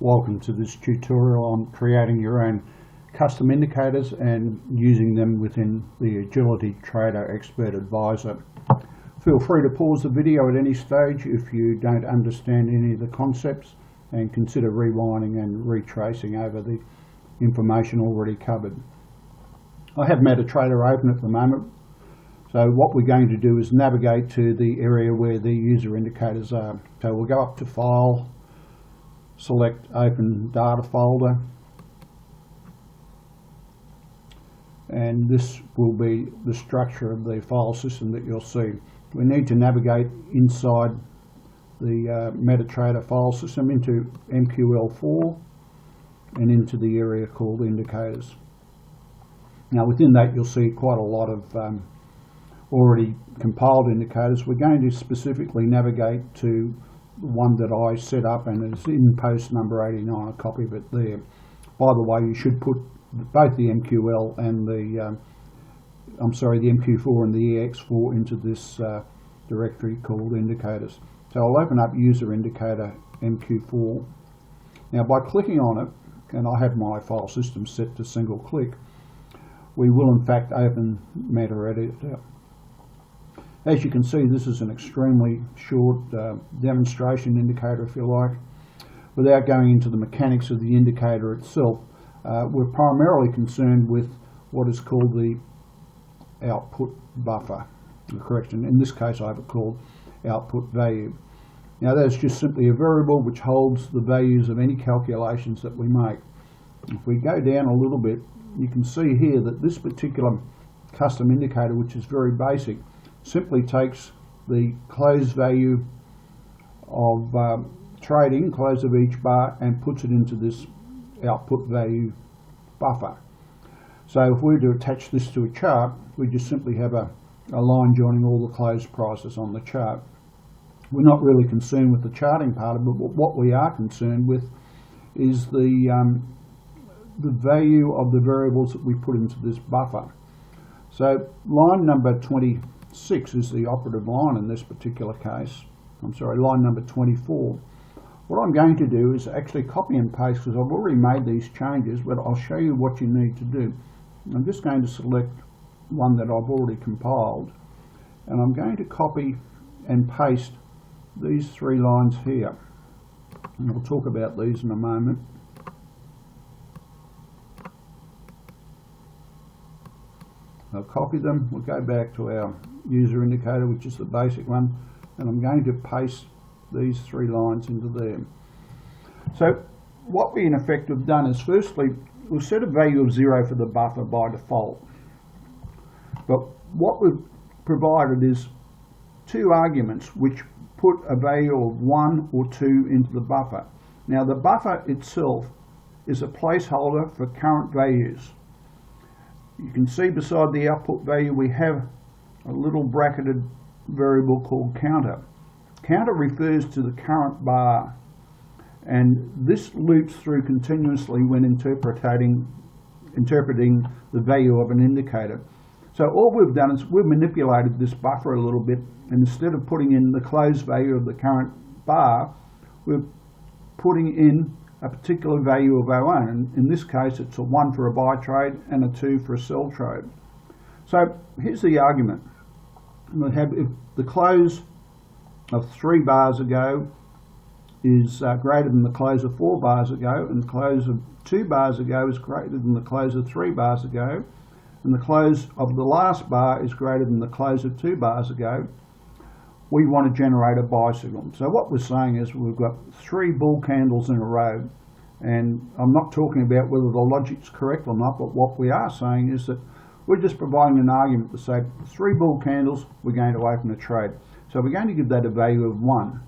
Welcome to this tutorial on creating your own custom indicators and using them within the Agility Trader Expert Advisor. Feel free to pause the video at any stage if you don't understand any of the concepts, and consider rewinding and retracing over the information already covered. I have MetaTrader open at the moment, so what we're going to do is navigate to the area where the user indicators are. So we'll go up to File, select Open Data Folder, and this will be the structure of the file system that you'll see. We need to navigate inside the MetaTrader file system into MQL4 and into the area called Indicators. Now within that you'll see quite a lot of already compiled indicators. We're going to specifically navigate to the one that I set up, and it's in post number 89, a copy of it there. By the way, you should put both the MQL and the MQ4 and the EX4 into this directory called Indicators. So I'll open up User Indicator MQ4. Now by clicking on it, and I have my file system set to single click, we will in fact open MetaEditor. As you can see, this is an extremely short demonstration indicator, if you like. Without going into the mechanics of the indicator itself, we're primarily concerned with what is called the output buffer. Correction, in this case I have it called output value. Now that's just simply a variable which holds the values of any calculations that we make. If we go down a little bit, you can see here that this particular custom indicator, which is very basic, simply takes the close value of trading, close of each bar, and puts it into this output value buffer. So if we were to attach this to a chart, we just simply have a line joining all the close prices on the chart. We're not really concerned with the charting part of it, but what we are concerned with is the value of the variables that we put into this buffer. So line number 26 is the operative line in this particular case. Line number 24. What I'm going to do is actually copy and paste, because I've already made these changes, but I'll show you what you need to do. I'm just going to select one that I've already compiled, and I'm going to copy and paste these three lines here, and I'll talk about these in a moment. I'll copy them, we'll go back to our user indicator, which is the basic one, and I'm going to paste these three lines into there. So what we in effect have done is, firstly, we'll set a value of 0 for the buffer by default. But what we've provided is two arguments which put a value of 1 or 2 into the buffer. Now the buffer itself is a placeholder for current values. You can see beside the output value we have a little bracketed variable called counter. Counter refers to the current bar, and this loops through continuously when interpreting the value of an indicator. So all we've done is we've manipulated this buffer a little bit, and instead of putting in the close value of the current bar, we're putting in a particular value of our own. And in this case it's a 1 for a buy trade and a 2 for a sell trade. So here's the argument. We have, if the close of 3 bars ago is greater than the close of 4 bars ago, and the close of 2 bars ago is greater than the close of 3 bars ago, and the close of the last bar is greater than the close of 2 bars ago, we want to generate a buy signal. So what we're saying is we've got 3 bull candles in a row, and I'm not talking about whether the logic's correct or not, but what we are saying is that we're just providing an argument to say 3 bull candles, we're going to open a trade. So we're going to give that a value of 1.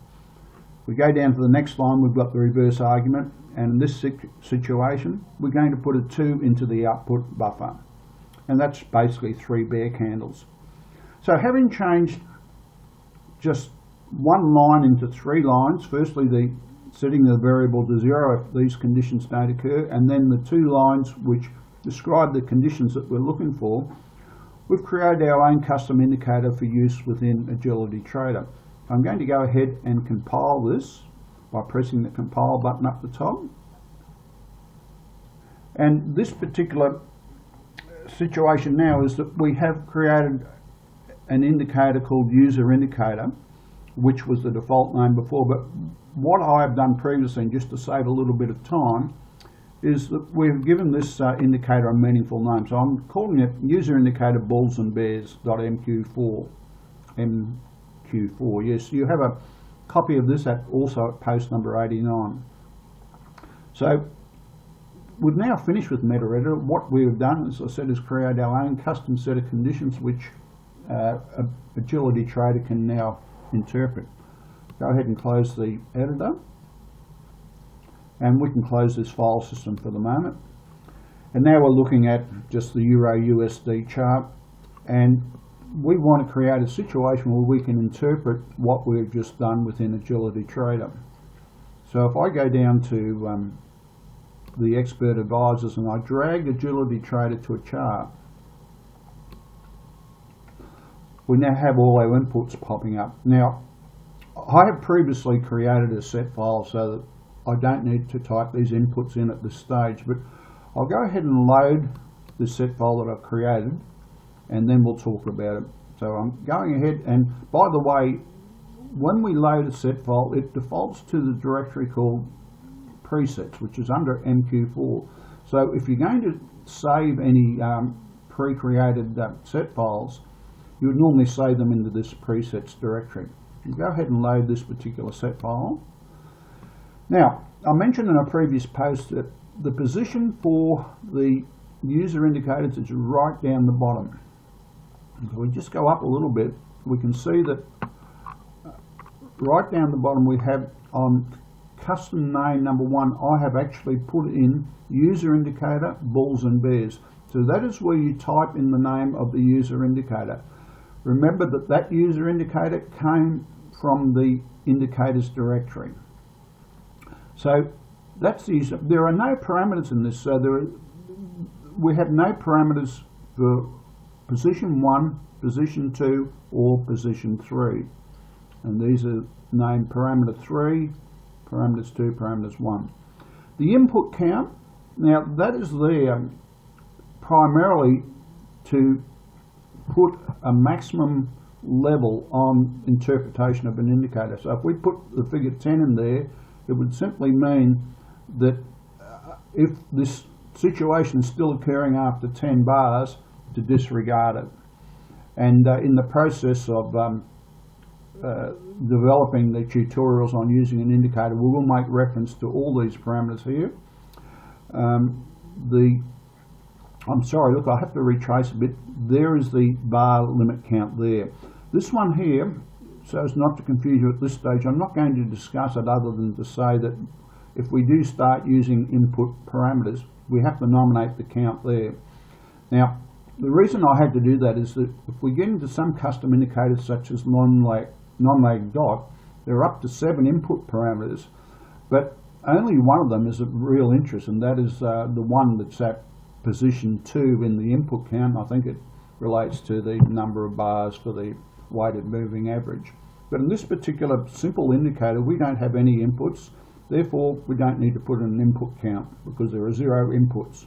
We go down to the next line, we've got the reverse argument, and in this situation we're going to put a 2 into the output buffer, and that's basically 3 bear candles. So having changed just one line into 3 lines, firstly setting the variable to 0 if these conditions don't occur, and then the 2 lines which describe the conditions that we're looking for, we've created our own custom indicator for use within Agility Trader. I'm going to go ahead and compile this by pressing the compile button up the top. And this particular situation now is that we have created an indicator called user indicator, which was the default name before. But what I have done previously, and just to save a little bit of time, is that we've given this indicator a meaningful name. So I'm calling it user indicator bulls and bears.mq4. MQ4. Yes, you have a copy of this also at post number 89. So we've now finished with MetaEditor. What we've done, as I said, is create our own custom set of conditions which Agility Trader can now interpret. Go ahead and close the editor, and we can close this file system for the moment. And now we're looking at just the Euro USD chart, and we want to create a situation where we can interpret what we've just done within Agility Trader. So if I go down to the expert advisors and I drag Agility Trader to a chart, we now have all our inputs popping up. Now, I have previously created a set file so that I don't need to type these inputs in at this stage, but I'll go ahead and load the set file that I've created, and then we'll talk about it. So I'm going ahead, and by the way, when we load a set file, it defaults to the directory called presets, which is under MQ4. So if you're going to save any pre-created set files, you would normally save them into this presets directory. You go ahead and load this particular set file. Now, I mentioned in a previous post that the position for the user indicators is right down the bottom. If we just go up a little bit, we can see that right down the bottom we have on custom name number 1, I have actually put in user indicator bulls and bears. So that is where you type in the name of the user indicator. Remember that that user indicator came from the indicators directory. So that's the user. There are no parameters in this. So we have no parameters for position 1, position 2, or position 3. And these are named parameter 3, parameters 2, parameters 1. The input count, now that is there primarily to put a maximum level on interpretation of an indicator. So if we put the figure 10 in there, it would simply mean that if this situation is still occurring after 10 bars, to disregard it. And in the process of developing the tutorials on using an indicator, we will make reference to all these parameters here. I'm sorry, look, I have to retrace a bit. There is the bar limit count there. This one here, so as not to confuse you at this stage, I'm not going to discuss it other than to say that if we do start using input parameters, we have to nominate the count there. Now, the reason I had to do that is that if we get into some custom indicators such as non-lag dot, there are up to 7 input parameters, but only one of them is of real interest, and that is the one that's at position 2 in the input count. I think it relates to the number of bars for the weighted moving average. But in this particular simple indicator, we don't have any inputs, therefore we don't need to put in an input count because there are 0 inputs.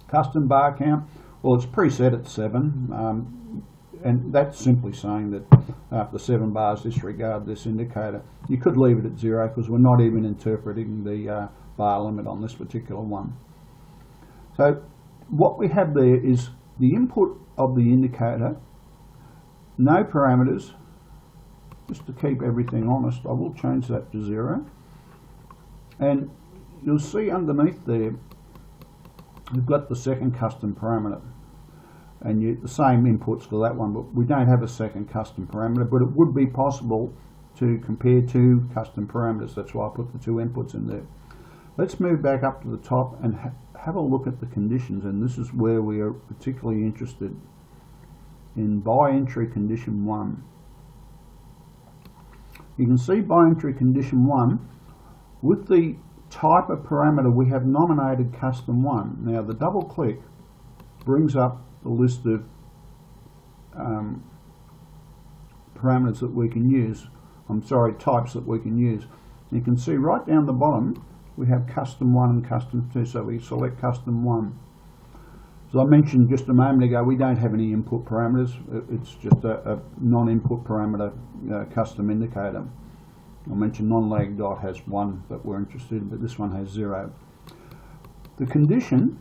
Custom bar count, well, it's preset at 7, and that's simply saying that after 7 bars disregard this indicator. You could leave it at 0 because we're not even interpreting the bar limit on this particular one. So what we have there is the input of the indicator, no parameters. Just to keep everything honest, I will change that to 0. And you'll see underneath there, we've got the second custom parameter. And the same inputs for that one, but we don't have a second custom parameter, but it would be possible to compare 2 custom parameters. That's why I put the 2 inputs in there. Let's move back up to the top and have a look at the conditions, and this is where we are particularly interested in by entry condition 1. You can see by entry condition 1, with the type of parameter we have nominated custom 1. Now the double click brings up a list of parameters that we can use. Types that we can use. You can see right down the bottom we have custom 1 and custom 2, so we select custom 1. As I mentioned just a moment ago, we don't have any input parameters. It's just a non-input parameter custom indicator. I mentioned non-lag dot has 1 that we're interested in, but this one has 0. The condition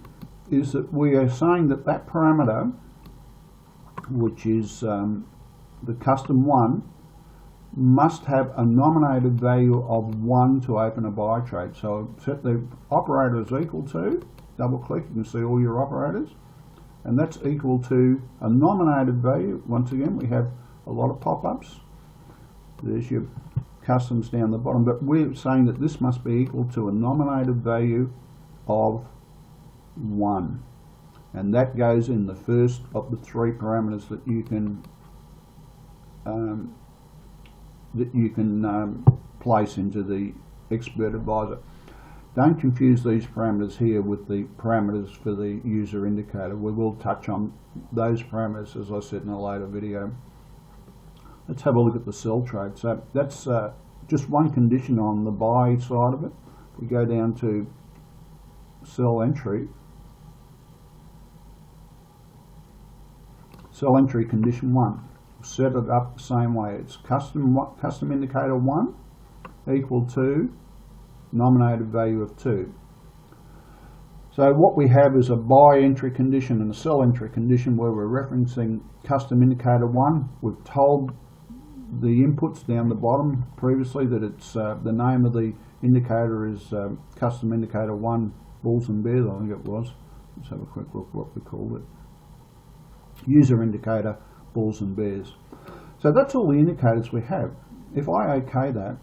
is that we are saying that that parameter, which is the custom 1, must have a nominated value of 1 to open a buy trade. So set the operator as equal to, double click, you can see all your operators, and that's equal to a nominated value. Once again, we have a lot of pop-ups. There's your customs down the bottom, but we're saying that this must be equal to a nominated value of 1, and that goes in the first of the 3 parameters that you can place into the Expert Advisor. Don't confuse these parameters here with the parameters for the user indicator. We will touch on those parameters, as I said, in a later video. Let's have a look at the sell trade. So that's just one condition on the buy side of it. If we go down to sell entry, condition 1. Set it up the same way. It's custom indicator 1 equal to nominated value of 2. So what we have is a buy entry condition and a sell entry condition where we're referencing custom indicator 1. We've told the inputs down the bottom previously that it's the name of the indicator is custom indicator 1 bulls and bears, I think it was. Let's have a quick look what we called it. User indicator bulls and bears. So that's all the indicators we have. If I OK that,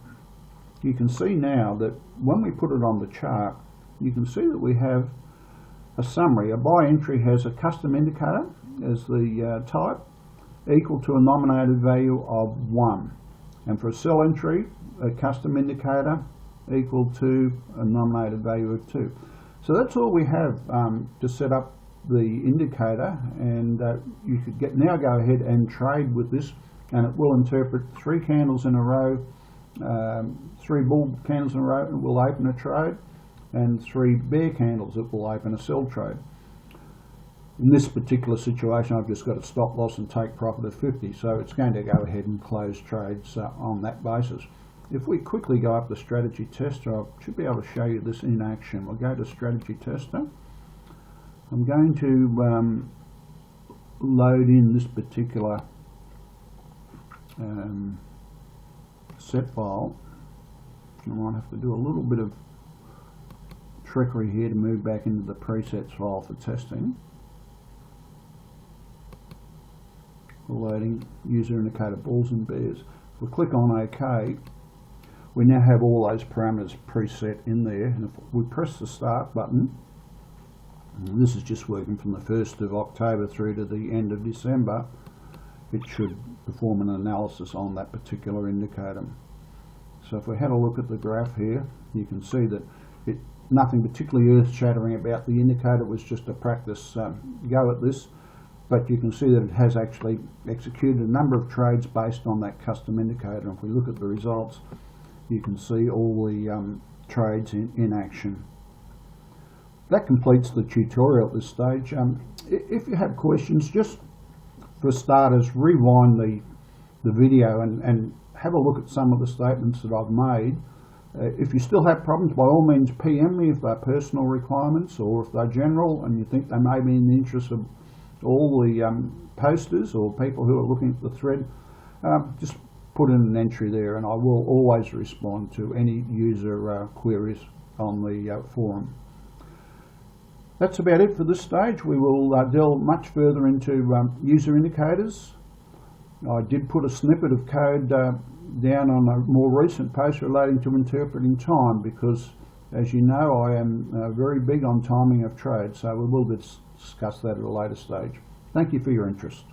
you can see now that when we put it on the chart, you can see that we have a summary. A buy entry has a custom indicator as the type, equal to a nominated value of 1. And for a sell entry, a custom indicator equal to a nominated value of 2. So that's all we have to set up the indicator, and you could now go ahead and trade with this, and it will interpret 3 candles in a row, 3 bull candles in a row, it will open a trade, and 3 bear candles, it will open a sell trade. In this particular situation, I've just got a stop loss and take profit of 50, so it's going to go ahead and close trades on that basis. If we quickly go up the strategy tester, I should be able to show you this in action. We'll go to strategy tester. I'm going to load in this particular set file. I might have to do a little bit of trickery here to move back into the presets file for testing. We're loading user indicator bulls and bears. If we click on OK, we now have all those parameters preset in there, and if we press the start button, and this is just working from the 1st of October through to the end of December, it should perform an analysis on that particular indicator. So if we had a look at the graph here, you can see that nothing particularly earth-shattering about the indicator. It was just a practice go at this, but you can see that it has actually executed a number of trades based on that custom indicator. And if we look at the results, you can see all the trades in action. That completes the tutorial at this stage. If you have questions, just for starters, rewind the video and have a look at some of the statements that I've made. If you still have problems, by all means PM me if they're personal requirements or if they're general and you think they may be in the interest of all the posters or people who are looking at the thread. Just put in an entry there and I will always respond to any user queries on the forum. That's about it for this stage. We will delve much further into user indicators. I did put a snippet of code down on a more recent post relating to interpreting time because, as you know, I am very big on timing of trade, so we will discuss that at a later stage. Thank you for your interest.